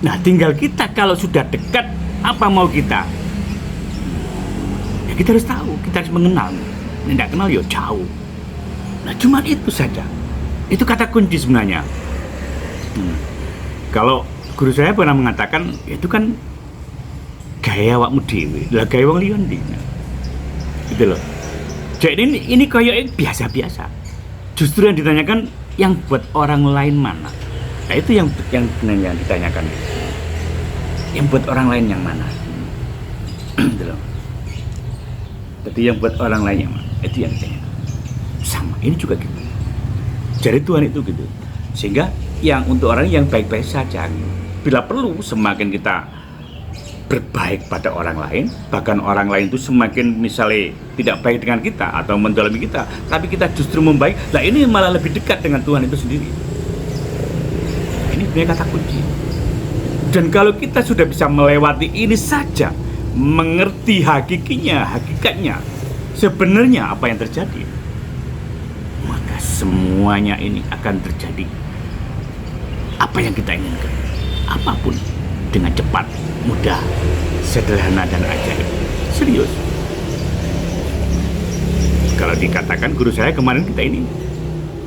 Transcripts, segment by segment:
Nah, tinggal kita kalau sudah dekat, apa mau kita? Ya kita harus tahu, kita harus mengenal. Tidak kenal ya jauh. Nah, cuma itu saja. Itu kata kunci sebenarnya. Kalau guru saya pernah mengatakan, itu kan gaya awakmu dhewe, lah gaya wong liya ndi. Gitu loh. Jadi ini kayak biasa-biasa. Justru yang ditanyakan yang buat orang lain mana? Nah, itu yang sebenarnya ditanyakan. Yang buat orang lain yang mana? Gitu loh. Jadi yang buat orang lain yang mana? Itu yang ditanyakan. Sama, ini juga gitu. Jadi Tuhan itu gitu. Sehingga yang untuk orang yang baik-baik saja, bila perlu semakin kita berbaik pada orang lain, bahkan orang lain itu semakin misalnya tidak baik dengan kita atau mendolimi kita, tapi kita justru membaik, nah ini malah lebih dekat dengan Tuhan itu sendiri. Ini sebenarnya kata kunci. Dan kalau kita sudah bisa melewati ini saja, mengerti hakikatnya, sebenarnya apa yang terjadi, maka semuanya ini akan terjadi apa yang kita inginkan, apapun, dengan cepat, mudah, sederhana, dan ajaib. Serius. Kalau dikatakan guru saya kemarin, kita ini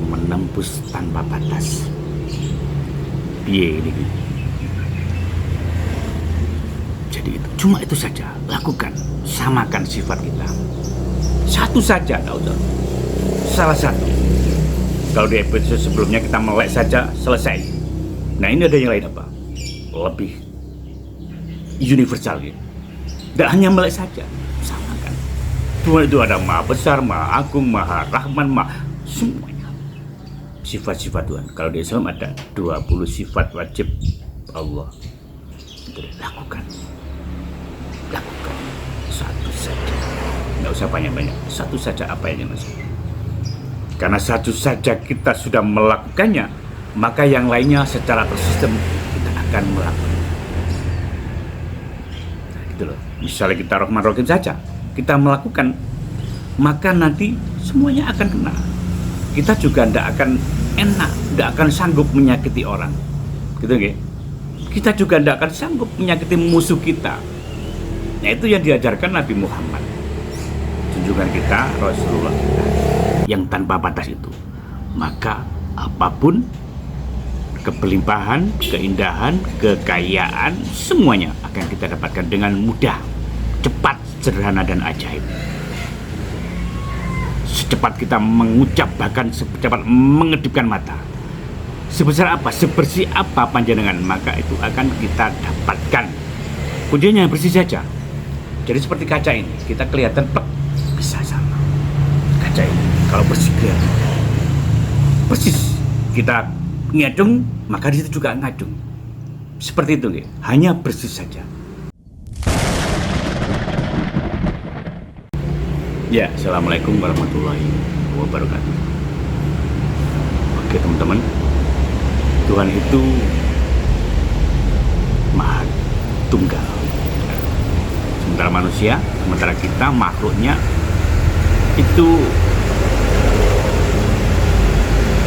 menembus tanpa batas. Piye ini? Jadi itu, cuma itu saja. Lakukan, samakan sifat kita. Satu saja, tahu. Salah satu. Kalau di episode sebelumnya kita melek saja, selesai. Nah, ini ada yang lain apa? Lebih universal gitu. Tidak hanya melek saja, samakan. Tuhan itu ada Maha Besar, Maha Agung, Maha Rahman, Maha semuanya. Sifat-sifat Tuhan. Kalau di Islam ada 20 sifat wajib Allah. Itu lakukan. Lakukan satu saja. Tidak usah banyak-banyak. Satu saja apa yang dimaksud. Karena satu saja kita sudah melakukannya, maka yang lainnya secara tersistem kita akan melakukan. Gitu loh. Misalnya kita Rahman Rahim saja, kita melakukan, maka nanti semuanya akan kena. Kita juga tidak akan enak, tidak akan sanggup menyakiti orang, gitu nggih? Kita juga tidak akan sanggup menyakiti musuh kita. Nah, itu yang diajarkan Nabi Muhammad, junjungan kita, Rasulullah kita, yang tanpa batas itu. Maka apapun, kebelimpahan, keindahan, kekayaan, semuanya akan kita dapatkan dengan mudah, cepat, sederhana, dan ajaib. Secepat kita mengucap, bahkan secepat mengedipkan mata. Sebesar apa, sebersih apa panjenengan, maka itu akan kita dapatkan. Kuncinya yang bersih saja. Jadi seperti kaca ini, kita kelihatan bisa sama. Kaca ini, kalau bersih kelihatan. Persis, kita ngacung, maka di situ juga ngacung. Seperti itu, hanya bersih saja. Ya, assalamualaikum warahmatullahi wabarakatuh. Oke teman-teman, Tuhan itu Maha Tunggal. Sementara manusia, sementara kita makhluknya itu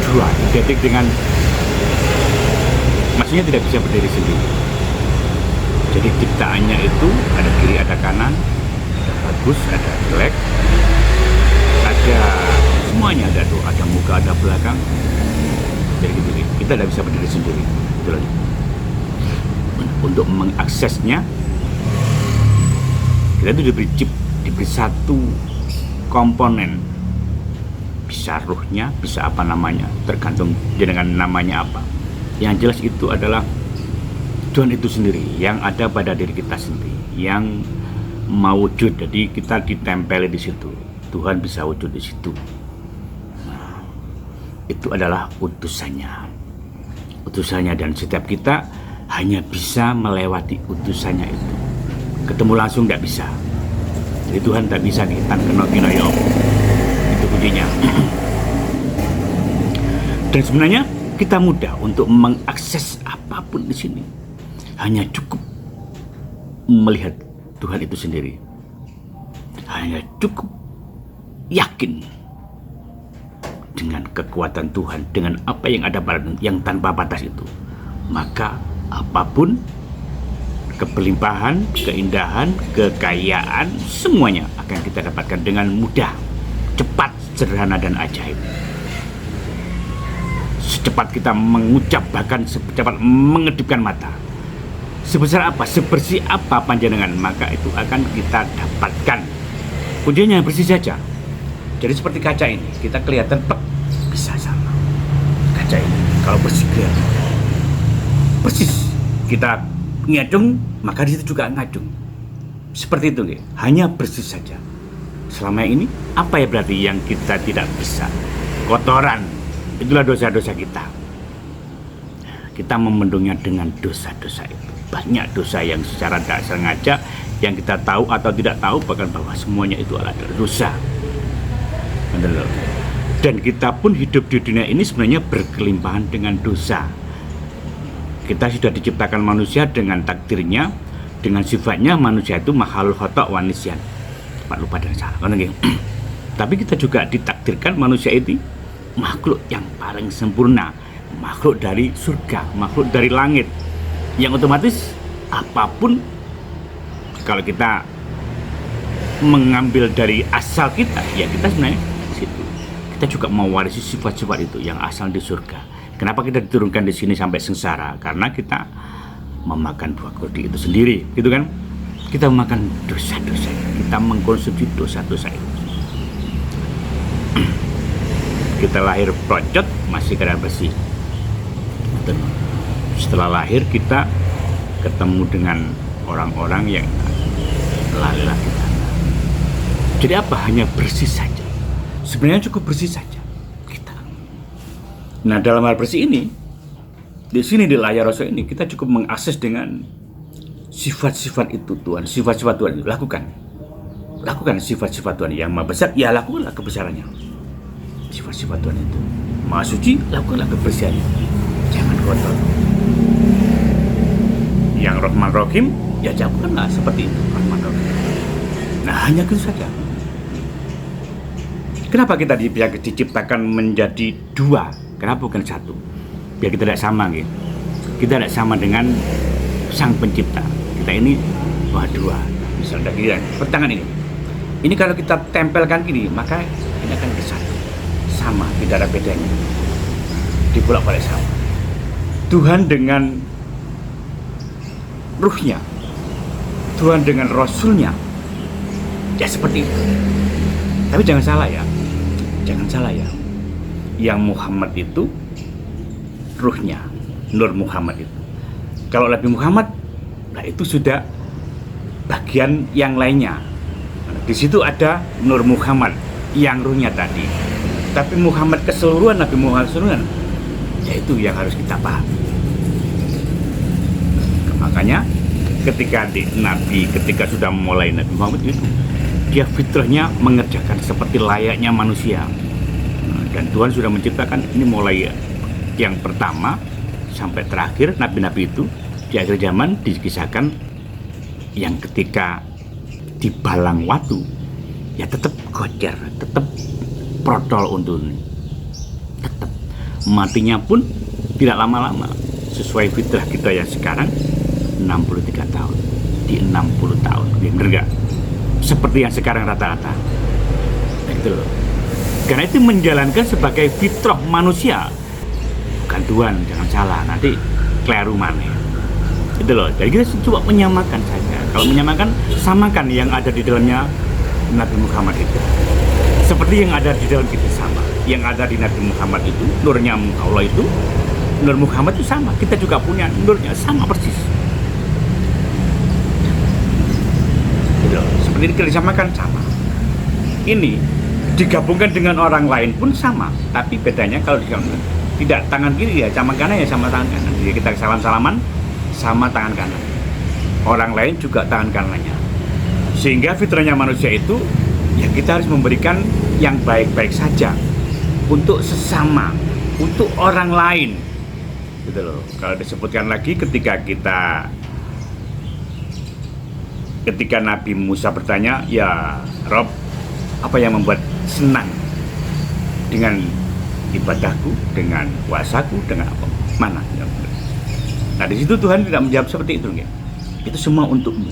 dua, identik dengan, maksudnya tidak bisa berdiri sendiri. Jadi ciptaannya itu ada kiri, ada kanan, ada bagus, ada jelek, ada semuanya, ada tuh, ada muka, ada belakang. Jadi gitu, kita tidak bisa berdiri sendiri. Gitu loh. Untuk mengaksesnya, kita itu diberi satu komponen. Bisa ruhnya, bisa apa namanya, tergantung dengan namanya apa. Yang jelas itu adalah Tuhan itu sendiri yang ada pada diri kita sendiri, yang mau wujud. Jadi kita ditempeli di situ. Tuhan bisa wujud di situ. Nah, itu adalah utusannya, dan setiap kita hanya bisa melewati utusannya itu. Ketemu langsung tidak bisa. Jadi Tuhan tak bisa kita kena ya. Itu kuncinya. Dan sebenarnya kita mudah untuk mengakses apapun di sini. Hanya cukup melihat Tuhan itu sendiri. Hanya cukup yakin dengan kekuatan Tuhan, dengan apa yang ada pada yang tanpa batas itu. Maka apapun Kebelimpahan, keindahan, kekayaan, semuanya akan kita dapatkan dengan mudah, cepat, sederhana, dan ajaib. Secepat kita mengucap, bahkan secepat mengedipkan mata. Sebesar apa, sebersih apa panjenengan, maka itu akan kita dapatkan. Kuncinya bersih saja. Jadi seperti kaca ini, kita kelihatan bisa sama. Kaca ini kalau bersih kelihatan persis. Kita ngacung, maka di situ juga ngacung. Seperti itu, hanya bersih saja. Selama ini apa ya berarti yang kita tidak bisa? Kotoran, itulah dosa-dosa kita. Kita memendungnya dengan dosa-dosa itu. Banyak dosa yang secara tidak sengaja, yang kita tahu atau tidak tahu, bahkan bahwa semuanya itu adalah dosa. Dan kita pun hidup di dunia ini sebenarnya berkelimpahan dengan dosa. Kita sudah diciptakan manusia dengan takdirnya, dengan sifatnya. Manusia itu makhluk khotok wa nisyan, cepat lupa dan salah. Tapi kita juga ditakdirkan manusia itu makhluk yang paling sempurna, makhluk dari surga, makhluk dari langit, yang otomatis apapun kalau kita mengambil dari asal kita, ya kita sebenarnya di situ. Kita juga mewarisi sifat-sifat itu yang asal di surga. Kenapa kita diturunkan di sini sampai sengsara? Karena kita memakan buah kodi itu sendiri, gitu kan? Kita memakan dosa-dosa, kita mengkonsumsi dosa-dosa itu. Kita lahir procot, masih kadar bersih. Setelah lahir kita ketemu dengan orang-orang yang lelah kita. Jadi apa? Hanya bersih saja. Sebenarnya cukup bersih saja. Nah, dalam hal bersih ini, di sini di layar Rasul ini kita cukup mengakses dengan sifat-sifat itu Tuhan, sifat-sifat Tuhan itu lakukan sifat-sifat Tuhan yang maha besar, ya lakukanlah kebesarannya. Sifat-sifat Tuhan itu maha suci, lakukanlah kebersihannya, jangan kotor. Yang Rahman Rahim, ya lakukanlah seperti itu, Rahman Rahim. Nah, hanya itu saja. Kenapa kita diciptakan menjadi dua? Kenapa bukan satu? Biar kita tidak sama, gitu. Kita tidak sama dengan Sang Pencipta. Kita ini dua. Misalnya gini, pertangan ini. Ini kalau kita tempelkan gini, maka ini akan bersatu. Sama, tidak ada bedanya. Dibolak-balik sama. Tuhan dengan ruhnya, Tuhan dengan Rasulnya, ya seperti itu. Tapi jangan salah ya. Yang Muhammad itu ruhnya, Nur Muhammad itu. Kalau Nabi Muhammad, nah itu sudah bagian yang lainnya. Di situ ada Nur Muhammad yang ruhnya tadi. Tapi Muhammad keseluruhan, Nabi Muhammad keseluruhan, yaitu yang harus kita pahami. Makanya ketika sudah mulai Nabi Muhammad itu, dia fitrahnya mengerjakan seperti layaknya manusia. Dan Tuhan sudah menciptakan ini mulai yang pertama sampai terakhir nabi-nabi itu di akhir zaman dikisahkan yang ketika di balang watu ya tetap gocer, tetap protol untuk tetap matinya pun tidak lama-lama sesuai fitrah kita yang sekarang 63 tahun di 60 tahun, bener nggak? Seperti yang sekarang rata-rata. Itu loh. Karena itu menjalankan sebagai fitrah manusia. Bukan Tuhan, jangan salah, nanti keliru mana. Itu loh. Jadi kita coba menyamakan saja. Kalau menyamakan, samakan yang ada di dalamnya Nabi Muhammad itu. Seperti yang ada di dalam kita sama. Yang ada di Nabi Muhammad itu, nurnya Allah itu, Nur Muhammad itu sama. Kita juga punya nurnya sama persis. Gitu loh. Seperti ini disamakan sama. Ini digabungkan dengan orang lain pun sama, tapi bedanya kalau digabungkan tidak tangan kiri ya sama kanan ya sama tangan kanan. Jadi kita salam-salaman sama tangan kanan. Orang lain juga tangan kanannya. Sehingga fitrahnya manusia itu ya kita harus memberikan yang baik-baik saja untuk sesama, untuk orang lain. Gitu loh. Kalau disebutkan lagi ketika Nabi Musa bertanya, "Ya Rob, apa yang membuat senang dengan ibadahku, dengan puasaku, dengan apa? Mana? Nah di situ Tuhan tidak menjawab seperti itu, ya. itu semua untukmu.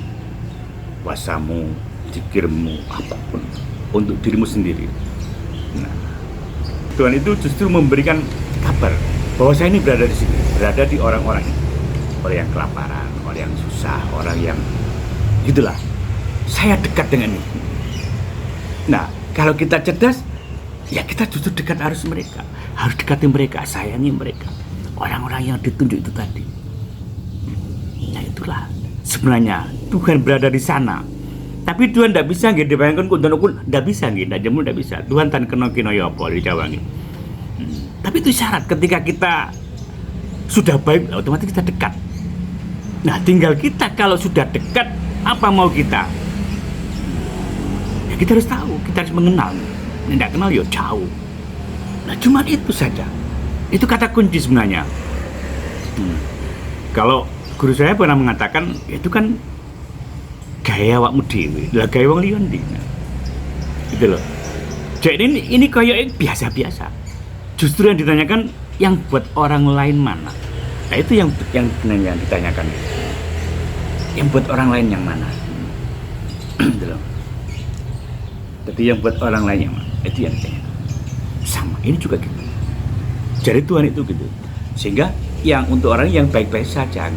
Puasamu, zikirmu, apapun untuk dirimu sendiri. Nah, Tuhan itu justru memberikan kabar bahwa saya ini berada di sini, berada di orang-orang ini, orang yang kelaparan, orang yang susah, orang yang gitulah. Saya dekat dengan ini. Nah, kalau kita cerdas, ya kita justru dekat harus dekati mereka, sayangi mereka, orang-orang yang ditunjuk itu tadi. Nah itulah sebenarnya Tuhan berada di sana. Tapi Tuhan tidak bisa nggih dibayangkan kun tidak bisa nggih, tidak bisa. Tuhan tan kena kino ya apa di Jawa nggih. Tapi itu syarat ketika kita sudah baik otomatis kita dekat. Nah, tinggal kita kalau sudah dekat apa mau kita? Ya kita harus tahu, kita harus mengenal. Tidak kenal ya jauh. Nah, cuma itu saja. Itu kata kunci sebenarnya. Kalau guru saya pernah mengatakan itu kan gaya awakmu dhewe, lah gaya wong liya ndi. Gitu loh. Jadi ini kayak biasa-biasa. Justru yang ditanyakan yang buat orang lain mana. Nah itu yang ditanyakan. Yang buat orang lain yang mana? Gitu loh. Jadi yang buat orang lain yang mana? Itu yang ditanyakan. Sama, ini juga gitu. Jadi Tuhan itu gitu. Sehingga yang untuk orang yang baik-baik saja.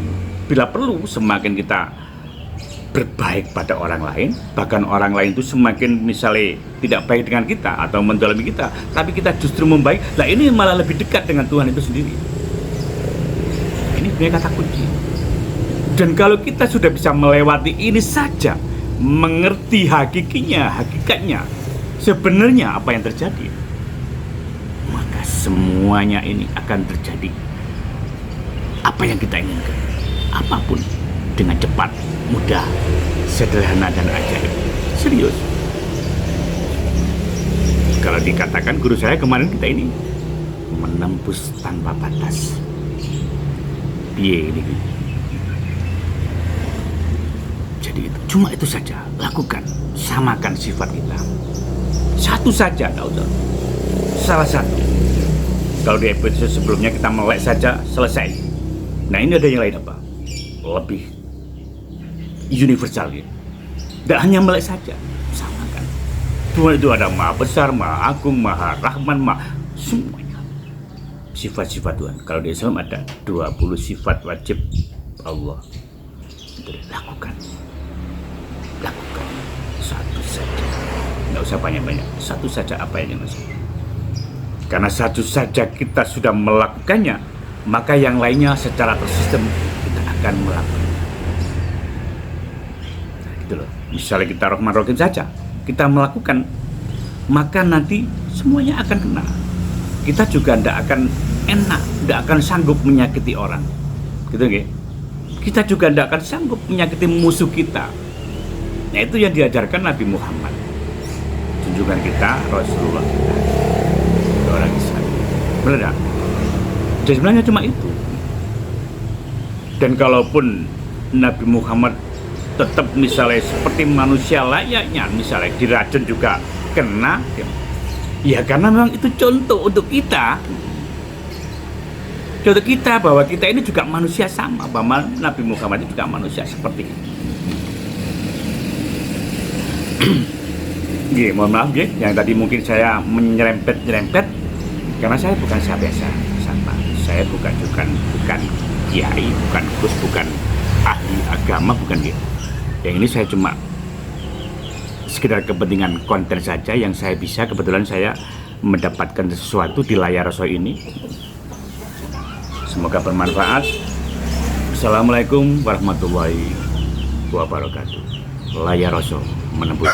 Bila perlu semakin kita berbaik pada orang lain, bahkan orang lain itu semakin misalnya tidak baik dengan kita atau mendolimi kita, tapi kita justru membaik, lah ini malah lebih dekat dengan Tuhan itu sendiri. Ini sebenarnya kata kunci. Dan kalau kita sudah bisa melewati ini saja, mengerti hakikatnya, sebenarnya apa yang terjadi, maka semuanya ini akan terjadi apa yang kita inginkan, apapun dengan cepat, mudah, sederhana dan ajaib. Serius. Kalau dikatakan guru saya kemarin kita ini menembus tanpa batas. Piye ini? Jadi itu cuma itu saja. Lakukan, samakan sifat kita. Satu saja, tahu. Salah satu. Kalau di episode sebelumnya kita melek saja selesai. Nah ini ada yang lain apa? Lebih universal gitu. Dan hanya melek saja, samakan. Tuhan itu ada Maha Besar, Maha Agung, Maha Rahman, Maha semuanya. Sifat-sifat Tuhan. Kalau di Islam ada 20 sifat wajib Allah. Lakukan. Satu saja. Tidak usah banyak-banyak. Satu saja apa yang masuk. Karena satu saja kita sudah melakukannya, maka yang lainnya secara tersistem kita akan melakukannya. Gitu loh. Misalnya kita Rahman Rahim saja, kita melakukan, maka nanti semuanya akan kena. Kita juga tidak akan enak, tidak akan sanggup menyakiti orang. Gitu nggih? Kita juga tidak akan sanggup menyakiti musuh kita. Nah itu yang diajarkan Nabi Muhammad, junjungan kita, Rasulullah kita, orang Islam. Benar? Jadi sebenarnya cuma itu. Dan kalaupun Nabi Muhammad tetap misalnya seperti manusia layaknya, misalnya diracun juga kena, ya karena memang itu contoh untuk kita. Contoh kita bahwa kita ini juga manusia sama, bahwa Nabi Muhammad itu juga manusia seperti itu. Gih, mohon maaf ya, yang tadi mungkin saya menyerempet karena saya bukan saya biasa sama. Saya bukan kiai, bukan gus, bukan ahli agama, bukan gitu. Yang ini saya cuma sekedar kepentingan konten saja yang saya bisa. Kebetulan saya mendapatkan sesuatu di layar Rasul ini. Semoga bermanfaat. Assalamualaikum warahmatullahi wabarakatuh. Layar Rasul menembus